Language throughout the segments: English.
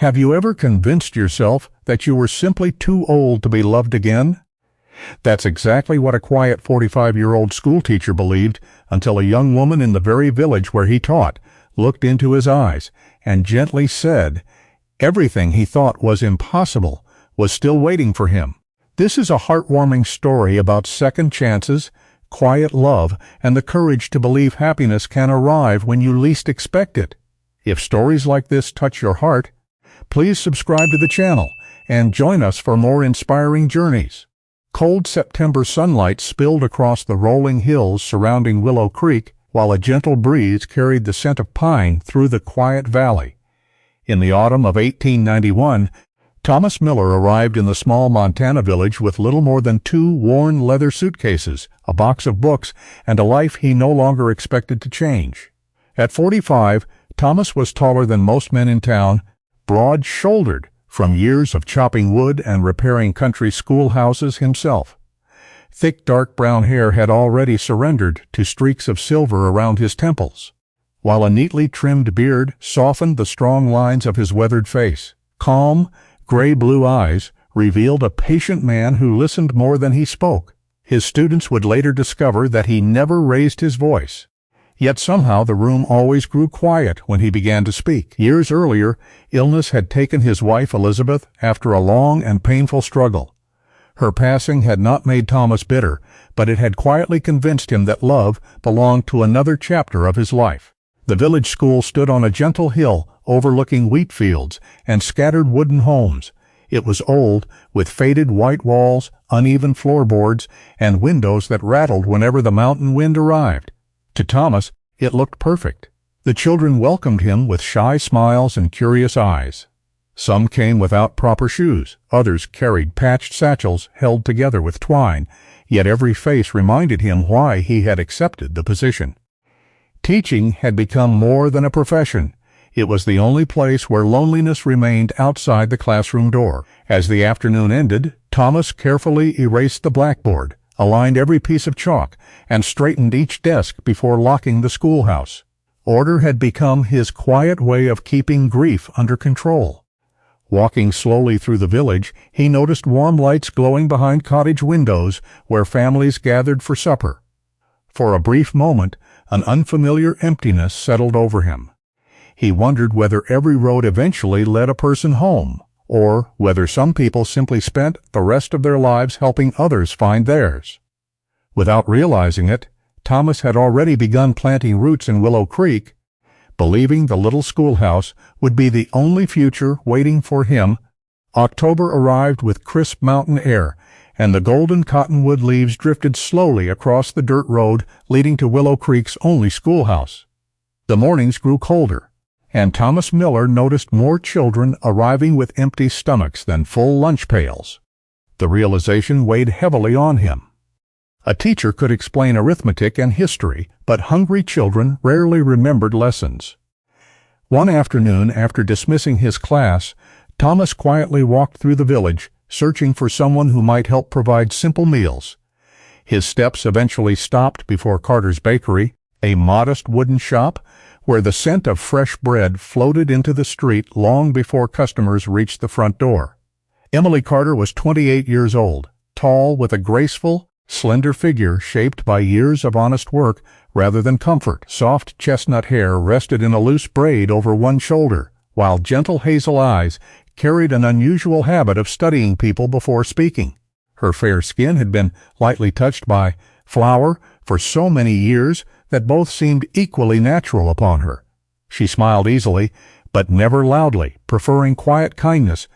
Have you ever convinced yourself that you were simply too old to be loved again? That's exactly what a quiet 45-year-old schoolteacher believed until a young woman in the very village where he taught looked into his eyes and gently said everything he thought was impossible was still waiting for him. This is a heartwarming story about second chances, quiet love, and the courage to believe happiness can arrive when you least expect it. If stories like this touch your heart, please subscribe to the channel and join us for more inspiring journeys. Cold September sunlight spilled across the rolling hills surrounding Willow Creek, while a gentle breeze carried the scent of pine through the quiet valley. In the autumn of 1891, Thomas Miller arrived in the small Montana village with little more than 2 worn leather suitcases, a box of books, and a life he no longer expected to change. At 45, Thomas was taller than most men in town, broad-shouldered from years of chopping wood and repairing country schoolhouses himself. Thick dark brown hair had already surrendered to streaks of silver around his temples, while a neatly trimmed beard softened the strong lines of his weathered face. Calm, gray-blue eyes revealed a patient man who listened more than he spoke. His students would later discover that he never raised his voice. Yet somehow the room always grew quiet when he began to speak. Years earlier, illness had taken his wife Elizabeth after a long and painful struggle. Her passing had not made Thomas bitter, but it had quietly convinced him that love belonged to another chapter of his life. The village school stood on a gentle hill overlooking wheat fields and scattered wooden homes. It was old, with faded white walls, uneven floorboards, and windows that rattled whenever the mountain wind arrived. To Thomas, it looked perfect. The children welcomed him with shy smiles and curious eyes. Some came without proper shoes, others carried patched satchels held together with twine, yet every face reminded him why he had accepted the position. Teaching had become more than a profession. It was the only place where loneliness remained outside the classroom door. As the afternoon ended, Thomas carefully erased the blackboard, aligned every piece of chalk, and straightened each desk before locking the schoolhouse. Order had become his quiet way of keeping grief under control. Walking slowly through the village, he noticed warm lights glowing behind cottage windows where families gathered for supper. For a brief moment, an unfamiliar emptiness settled over him. He wondered whether every road eventually led a person home, or whether some people simply spent the rest of their lives helping others find theirs. Without realizing it, Thomas had already begun planting roots in Willow Creek, believing the little schoolhouse would be the only future waiting for him. October arrived with crisp mountain air, and the golden cottonwood leaves drifted slowly across the dirt road leading to Willow Creek's only schoolhouse. The mornings grew colder, and Thomas Miller noticed more children arriving with empty stomachs than full lunch pails. The realization weighed heavily on him. A teacher could explain arithmetic and history, but hungry children rarely remembered lessons. One afternoon, after dismissing his class, Thomas quietly walked through the village, searching for someone who might help provide simple meals. His steps eventually stopped before Carter's Bakery, a modest wooden shop where the scent of fresh bread floated into the street long before customers reached the front door. Emily Carter was 28 years old, tall with a graceful, slender figure shaped by years of honest work rather than comfort. Soft chestnut hair rested in a loose braid over one shoulder, while gentle hazel eyes carried an unusual habit of studying people before speaking. Her fair skin had been lightly touched by flour for so many years that both seemed equally natural upon her. She smiled easily, but never loudly, preferring quiet kindness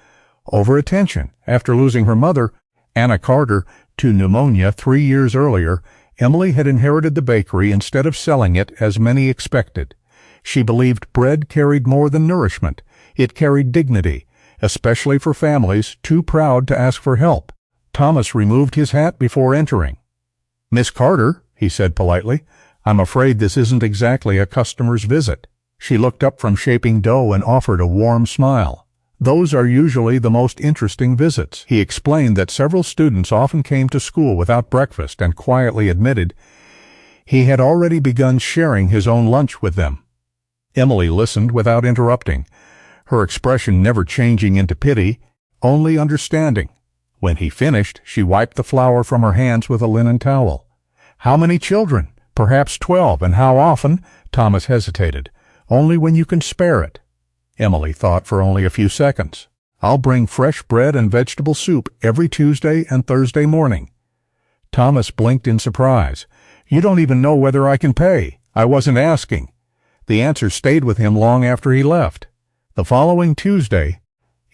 over attention. After losing her mother, Anna Carter, to pneumonia 3 years earlier, Emily had inherited the bakery instead of selling it as many expected. She believed bread carried more than nourishment. It carried dignity, especially for families too proud to ask for help. Thomas removed his hat before entering. "Miss Carter," he said politely, "I'm afraid this isn't exactly a customer's visit." She looked up from shaping dough and offered a warm smile. "Those are usually the most interesting visits." He explained that several students often came to school without breakfast and quietly admitted he had already begun sharing his own lunch with them. Emily listened without interrupting. her expression never changing into pity, only understanding. When he finished, she wiped the flour from her hands with a linen towel. "How many children?" "Perhaps 12, and how often?" Thomas hesitated. "Only when you can spare it." Emily thought for only a few seconds. "I'll bring fresh bread and vegetable soup every Tuesday and Thursday morning." Thomas blinked in surprise. "You don't even know whether I can pay." "I wasn't asking." The answer stayed with him long after he left. The following Tuesday,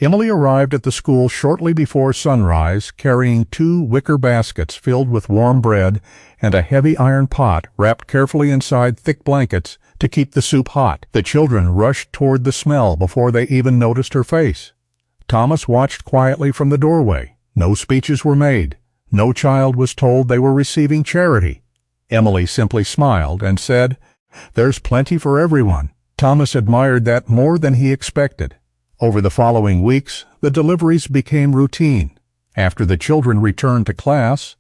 Emily arrived at the school shortly before sunrise, carrying 2 wicker baskets filled with warm bread and a heavy iron pot wrapped carefully inside thick blankets to keep the soup hot. The children rushed toward the smell before they even noticed her face. Thomas watched quietly from the doorway. No speeches were made. No child was told they were receiving charity. Emily simply smiled and said, "There's plenty for everyone." Thomas admired that more than he expected. Over the following weeks, the deliveries became routine. After the children returned to class,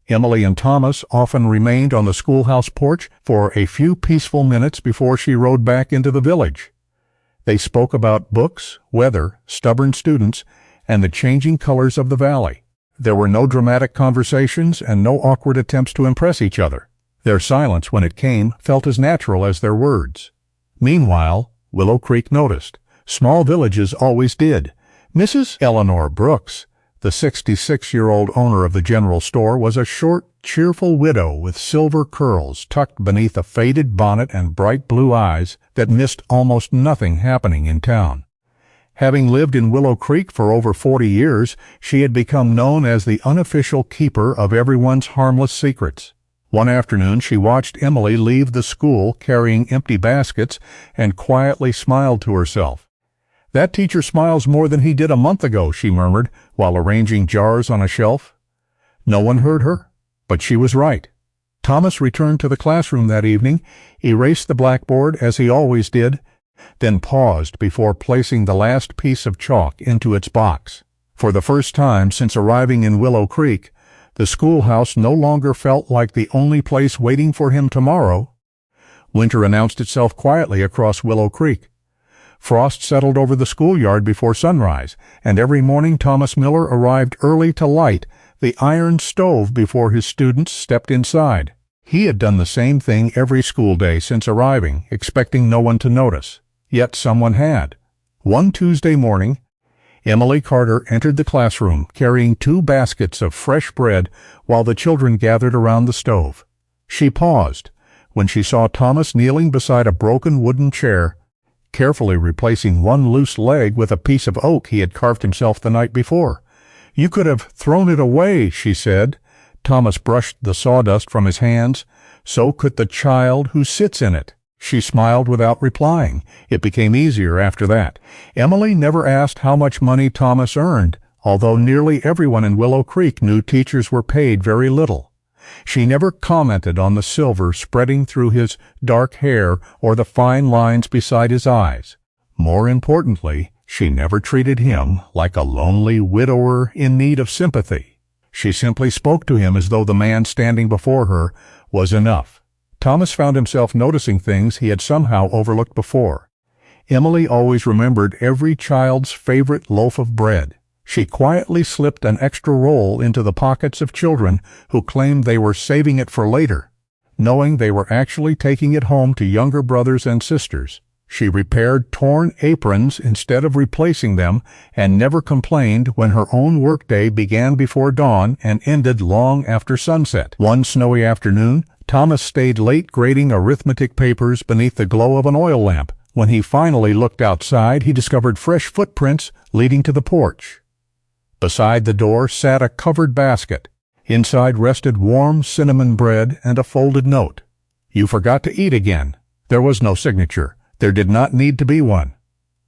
Emily and Thomas often remained on the schoolhouse porch for a few peaceful minutes before she rode back into the village. They spoke about books, weather, stubborn students, and the changing colors of the valley. There were no dramatic conversations and no awkward attempts to impress each other. Their silence, when it came, felt as natural as their words. Meanwhile, Willow Creek noticed. Small villages always did. Mrs. Eleanor Brooks, the 66-year-old owner of the general store, was a short, cheerful widow with silver curls tucked beneath a faded bonnet and bright blue eyes that missed almost nothing happening in town. Having lived in Willow Creek for over 40 years, she had become known as the unofficial keeper of everyone's harmless secrets. One afternoon, she watched Emily leave the school carrying empty baskets and quietly smiled to herself. "That teacher smiles more than he did a month ago," she murmured, while arranging jars on a shelf. No one heard her, but she was right. Thomas returned to the classroom that evening, erased the blackboard as he always did, then paused before placing the last piece of chalk into its box. For the first time since arriving in Willow Creek, the schoolhouse no longer felt like the only place waiting for him tomorrow. Winter announced itself quietly across Willow Creek. Frost settled over the schoolyard before sunrise, and every morning Thomas Miller arrived early to light the iron stove before his students stepped inside. He had done the same thing every school day since arriving, expecting no one to notice. Yet someone had. One Tuesday morning, Emily Carter entered the classroom carrying 2 baskets of fresh bread while the children gathered around the stove. She paused when she saw Thomas kneeling beside a broken wooden chair, carefully replacing one loose leg with a piece of oak he had carved himself the night before. "You could have thrown it away," she said. Thomas brushed the sawdust from his hands. "So could the child who sits in it." She smiled without replying. It became easier after that. Emily never asked how much money Thomas earned, although nearly everyone in Willow Creek knew teachers were paid very little. She never commented on the silver spreading through his dark hair or the fine lines beside his eyes. More importantly, she never treated him like a lonely widower in need of sympathy. She simply spoke to him as though the man standing before her was enough. Thomas found himself noticing things he had somehow overlooked before. Emily always remembered every child's favorite loaf of bread. She quietly slipped an extra roll into the pockets of children who claimed they were saving it for later, knowing they were actually taking it home to younger brothers and sisters. She repaired torn aprons instead of replacing them and never complained when her own workday began before dawn and ended long after sunset. One snowy afternoon, Thomas stayed late grading arithmetic papers beneath the glow of an oil lamp. When he finally looked outside, he discovered fresh footprints leading to the porch. Beside the door sat a covered basket. Inside rested warm cinnamon bread and a folded note. "You forgot to eat again." There was no signature. There did not need to be one.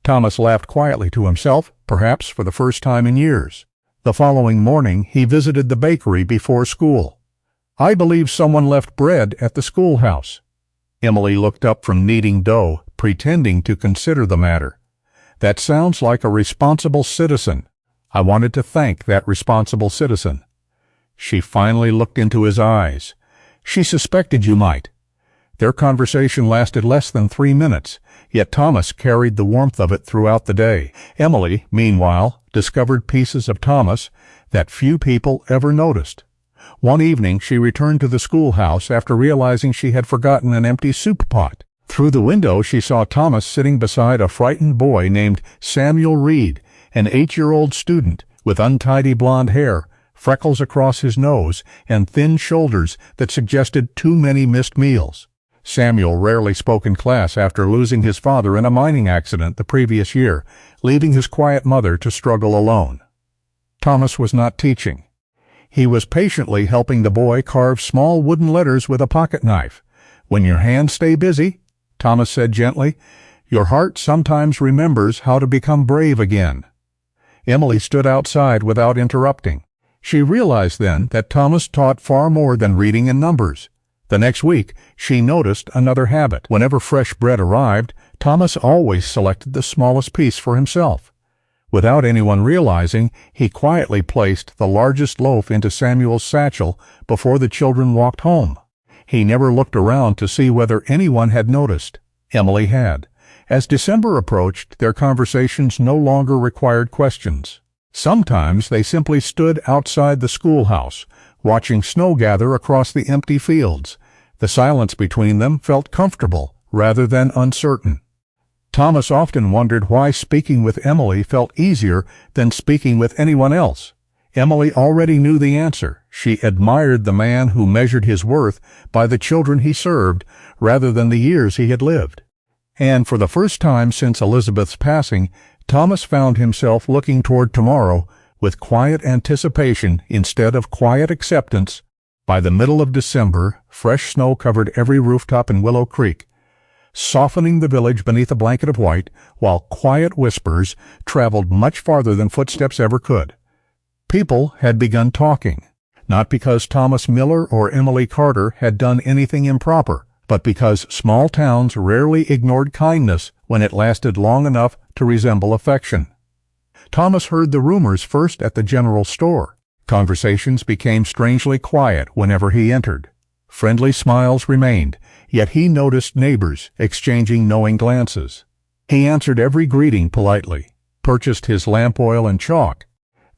Thomas laughed quietly to himself, perhaps for the first time in years. The following morning he visited the bakery before school. "I believe someone left bread at the schoolhouse." Emily looked up from kneading dough, pretending to consider the matter. "That sounds like a responsible citizen. I wanted to thank that responsible citizen." She finally looked into his eyes. "She suspected you might." Their conversation lasted less than 3 minutes, yet Thomas carried the warmth of it throughout the day. Emily, meanwhile, discovered pieces of Thomas that few people ever noticed. One evening she returned to the schoolhouse after realizing she had forgotten an empty soup pot. Through the window she saw Thomas sitting beside a frightened boy named Samuel Reed, an 8-year-old student with untidy blonde hair, freckles across his nose, and thin shoulders that suggested too many missed meals. Samuel rarely spoke in class after losing his father in a mining accident the previous year, leaving his quiet mother to struggle alone. Thomas was not teaching. He was patiently helping the boy carve small wooden letters with a pocket knife. "When your hands stay busy," Thomas said gently, "your heart sometimes remembers how to become brave again." Emily stood outside without interrupting. She realized then that Thomas taught far more than reading and numbers. The next week, she noticed another habit. Whenever fresh bread arrived, Thomas always selected the smallest piece for himself. Without anyone realizing, he quietly placed the largest loaf into Samuel's satchel before the children walked home. He never looked around to see whether anyone had noticed. Emily had. As December approached, their conversations no longer required questions. Sometimes they simply stood outside the schoolhouse, watching snow gather across the empty fields. The silence between them felt comfortable rather than uncertain. Thomas often wondered why speaking with Emily felt easier than speaking with anyone else. Emily already knew the answer. She admired the man who measured his worth by the children he served rather than the years he had lived. And for the first time since Elizabeth's passing, Thomas found himself looking toward tomorrow with quiet anticipation instead of quiet acceptance. By the middle of December, fresh snow covered every rooftop in Willow Creek, softening the village beneath a blanket of white, while quiet whispers traveled much farther than footsteps ever could. People had begun talking, not because Thomas Miller or Emily Carter had done anything improper, but because small towns rarely ignored kindness when it lasted long enough to resemble affection. Thomas heard the rumors first at the general store. Conversations became strangely quiet whenever he entered. Friendly smiles remained, yet he noticed neighbors exchanging knowing glances. He answered every greeting politely, purchased his lamp oil and chalk,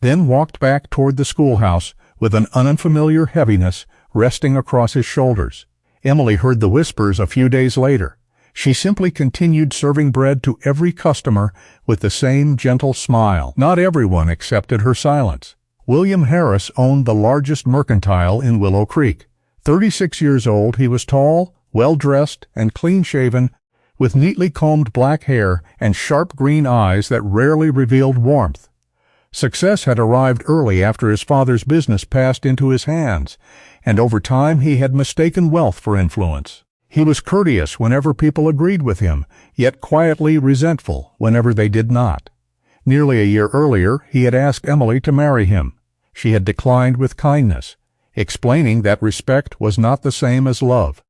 then walked back toward the schoolhouse with an unfamiliar heaviness resting across his shoulders. Emily heard the whispers a few days later. She simply continued serving bread to every customer with the same gentle smile. Not everyone accepted her silence. William Harris owned the largest mercantile in Willow Creek. 36 years old, he was tall, well-dressed, and clean-shaven, with neatly combed black hair and sharp green eyes that rarely revealed warmth. Success had arrived early after his father's business passed into his hands, and over time he had mistaken wealth for influence. He was courteous whenever people agreed with him, yet quietly resentful whenever they did not. Nearly a year earlier, he had asked Emily to marry him. She had declined with kindness, explaining that respect was not the same as love.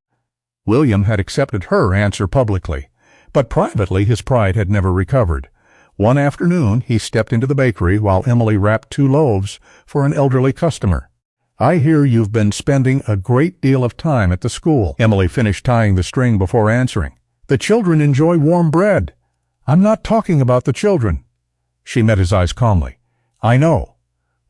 William had accepted her answer publicly, but privately his pride had never recovered. One afternoon, he stepped into the bakery while Emily wrapped 2 loaves for an elderly customer. "I hear you've been spending a great deal of time at the school." Emily finished tying the string before answering. "The children enjoy warm bread." "I'm not talking about the children." She met his eyes calmly. "I know."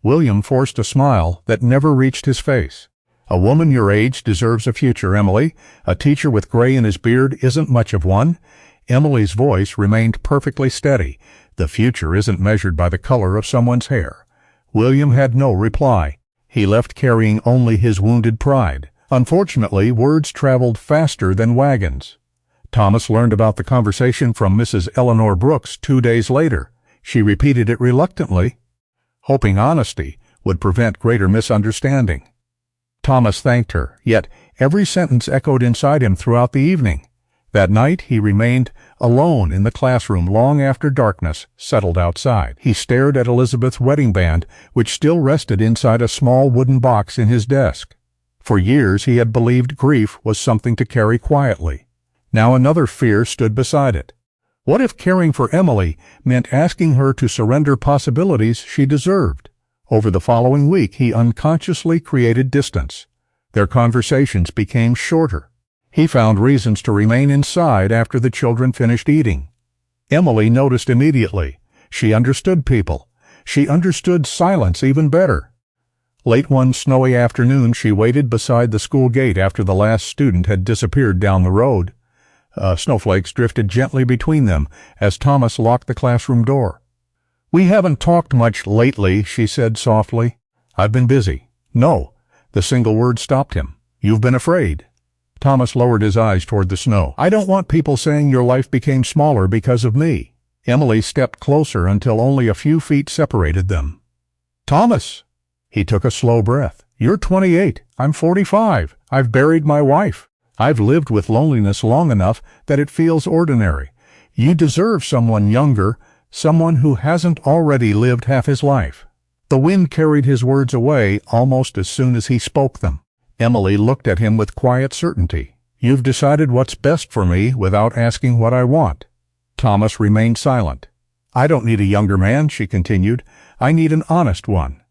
William forced a smile that never reached his face. "A woman your age deserves a future, Emily. A teacher with gray in his beard isn't much of one." Emily's voice remained perfectly steady. "The future isn't measured by the color of someone's hair." William had no reply. He left carrying only his wounded pride. Unfortunately, words traveled faster than wagons. Thomas learned about the conversation from Mrs. Eleanor Brooks 2 days later. She repeated it reluctantly, hoping honesty would prevent greater misunderstanding. Thomas thanked her, yet every sentence echoed inside him throughout the evening. That night he remained alone in the classroom long after darkness settled outside. He stared at Elizabeth's wedding band, which still rested inside a small wooden box in his desk. For years he had believed grief was something to carry quietly. Now another fear stood beside it. What if caring for Emily meant asking her to surrender possibilities she deserved? Over the following week he unconsciously created distance. Their conversations became shorter. He found reasons to remain inside after the children finished eating. Emily noticed immediately. She understood people. She understood silence even better. Late one snowy afternoon, she waited beside the school gate after the last student had disappeared down the road. Snowflakes drifted gently between them as Thomas locked the classroom door. "We haven't talked much lately," she said softly. "I've been busy." "No." The single word stopped him. "You've been afraid." Thomas lowered his eyes toward the snow. "I don't want people saying your life became smaller because of me." Emily stepped closer until only a few feet separated them. "Thomas!" He took a slow breath. "You're 28. I'm 45. I've buried my wife. I've lived with loneliness long enough that it feels ordinary. You deserve someone younger, someone who hasn't already lived half his life." The wind carried his words away almost as soon as he spoke them. Emily looked at him with quiet certainty. "You've decided what's best for me without asking what I want." Thomas remained silent. "I don't need a younger man," she continued. "I need an honest one.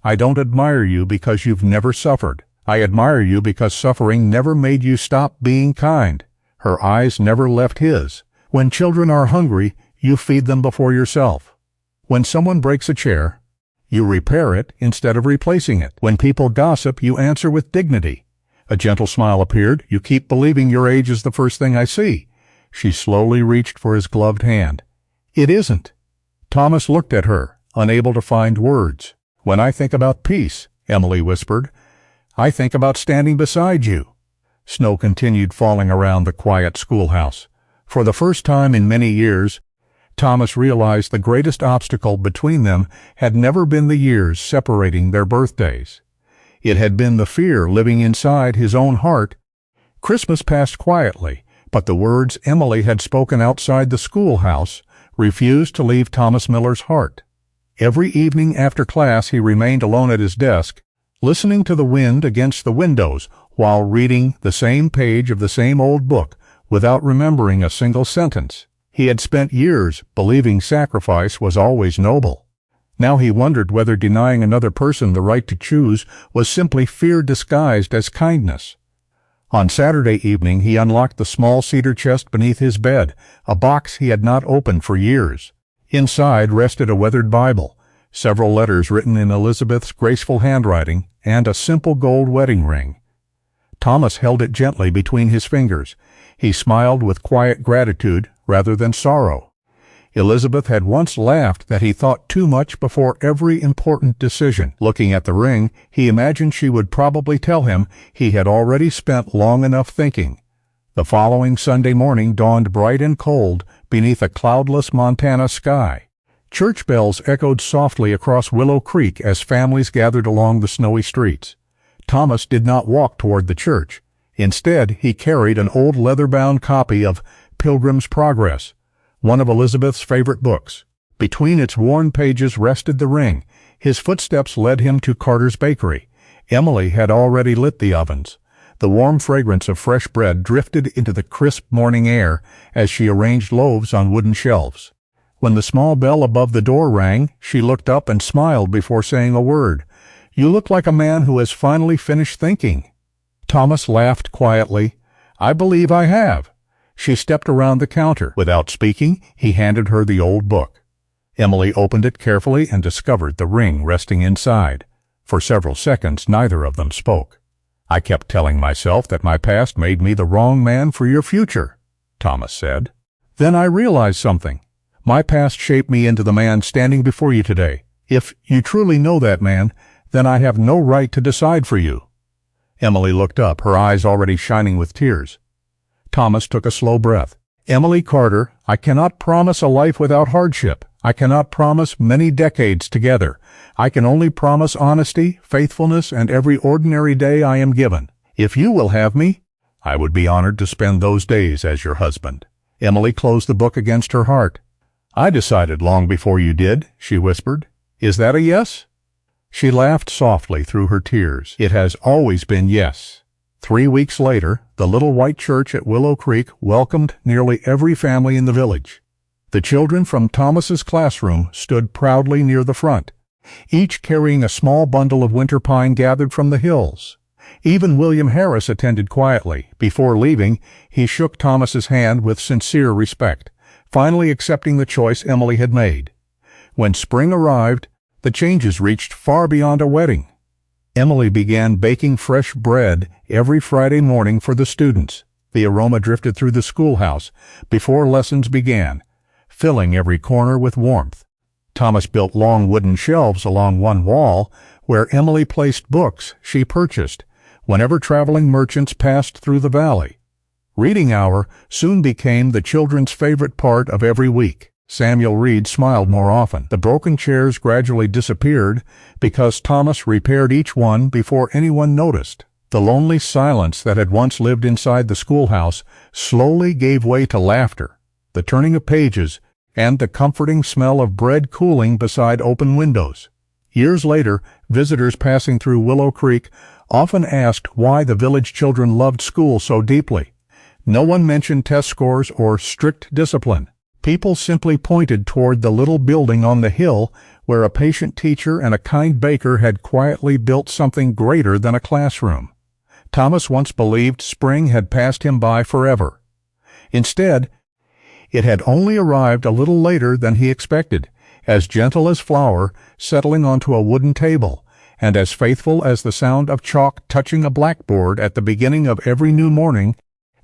I don't admire you because you've never suffered. I admire you because suffering never made you stop being kind." Her eyes never left his. "When children are hungry, you feed them before yourself. When someone breaks a chair, you repair it instead of replacing it. When people gossip, you answer with dignity." A gentle smile appeared. "You keep believing your age is the first thing I see." She slowly reached for his gloved hand. "It isn't." Thomas looked at her, unable to find words. "When I think about peace," Emily whispered, "I think about standing beside you." Snow continued falling around the quiet schoolhouse. For the first time in many years, Thomas realized the greatest obstacle between them had never been the years separating their birthdays. It had been the fear living inside his own heart. Christmas passed quietly, but the words Emily had spoken outside the schoolhouse refused to leave Thomas Miller's heart. Every evening after class he remained alone at his desk, listening to the wind against the windows while reading the same page of the same old book without remembering a single sentence. He had spent years believing sacrifice was always noble. Now he wondered whether denying another person the right to choose was simply fear disguised as kindness. On Saturday evening he unlocked the small cedar chest beneath his bed, a box he had not opened for years. Inside rested a weathered Bible, several letters written in Elizabeth's graceful handwriting, and a simple gold wedding ring. Thomas held it gently between his fingers. He smiled with quiet gratitude rather than sorrow. Elizabeth had once laughed that he thought too much before every important decision. Looking at the ring, he imagined she would probably tell him he had already spent long enough thinking. The following Sunday morning dawned bright and cold beneath a cloudless Montana sky. Church bells echoed softly across Willow Creek as families gathered along the snowy streets. Thomas did not walk toward the church. Instead, he carried an old leather-bound copy of Pilgrim's Progress, one of Elizabeth's favorite books. Between its worn pages rested the ring. His footsteps led him to Carter's Bakery. Emily had already lit the ovens. The warm fragrance of fresh bread drifted into the crisp morning air as she arranged loaves on wooden shelves. When the small bell above the door rang, she looked up and smiled before saying a word. "You look like a man who has finally finished thinking." Thomas laughed quietly. "I believe I have." She stepped around the counter. Without speaking, he handed her the old book. Emily opened it carefully and discovered the ring resting inside. For several seconds, neither of them spoke. "I kept telling myself that my past made me the wrong man for your future," Thomas said. "Then I realized something. My past shaped me into the man standing before you today. If you truly know that man, then I have no right to decide for you." Emily looked up, her eyes already shining with tears. Thomas took a slow breath. "Emily Carter, I cannot promise a life without hardship. I cannot promise many decades together. I can only promise honesty, faithfulness, and every ordinary day I am given. If you will have me, I would be honored to spend those days as your husband." Emily closed the book against her heart. "I decided long before you did," she whispered. "Is that a yes?" She laughed softly through her tears. "It has always been yes." 3 weeks later, the little white church at Willow Creek welcomed nearly every family in the village. The children from Thomas's classroom stood proudly near the front, each carrying a small bundle of winter pine gathered from the hills. Even William Harris attended quietly. Before leaving, he shook Thomas's hand with sincere respect, finally accepting the choice Emily had made. When spring arrived, the changes reached far beyond a wedding. Emily began baking fresh bread every Friday morning for the students. The aroma drifted through the schoolhouse before lessons began, filling every corner with warmth. Thomas built long wooden shelves along one wall where Emily placed books she purchased whenever traveling merchants passed through the valley. Reading hour soon became the children's favorite part of every week. Samuel Reed smiled more often. The broken chairs gradually disappeared because Thomas repaired each one before anyone noticed. The lonely silence that had once lived inside the schoolhouse slowly gave way to laughter, the turning of pages, and the comforting smell of bread cooling beside open windows. Years later, visitors passing through Willow Creek often asked why the village children loved school so deeply. No one mentioned test scores or strict discipline. People simply pointed toward the little building on the hill where a patient teacher and a kind baker had quietly built something greater than a classroom. Thomas once believed spring had passed him by forever. Instead, it had only arrived a little later than he expected, as gentle as flour settling onto a wooden table, and as faithful as the sound of chalk touching a blackboard at the beginning of every new morning.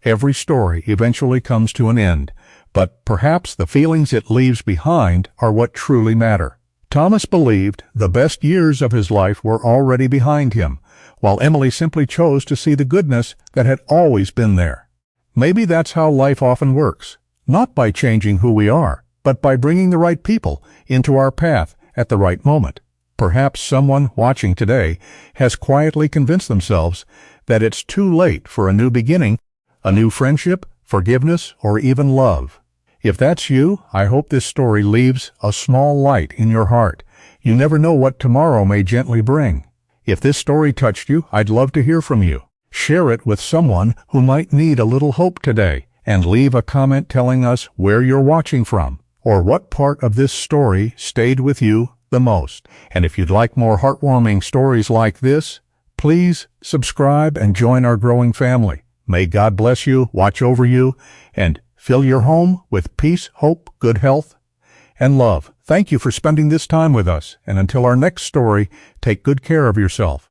Every story eventually comes to an end, but perhaps the feelings it leaves behind are what truly matter. Thomas believed the best years of his life were already behind him, while Emily simply chose to see the goodness that had always been there. Maybe that's how life often works, not by changing who we are, but by bringing the right people into our path at the right moment. Perhaps someone watching today has quietly convinced themselves that it's too late for a new beginning, a new friendship, forgiveness, or even love. If that's you, I hope this story leaves a small light in your heart. You never know what tomorrow may gently bring. If this story touched you, I'd love to hear from you. Share it with someone who might need a little hope today, and leave a comment telling us where you're watching from, or what part of this story stayed with you the most. And if you'd like more heartwarming stories like this, please subscribe and join our growing family. May God bless you, watch over you, and fill your home with peace, hope, good health, and love. Thank you for spending this time with us, and until our next story, take good care of yourself.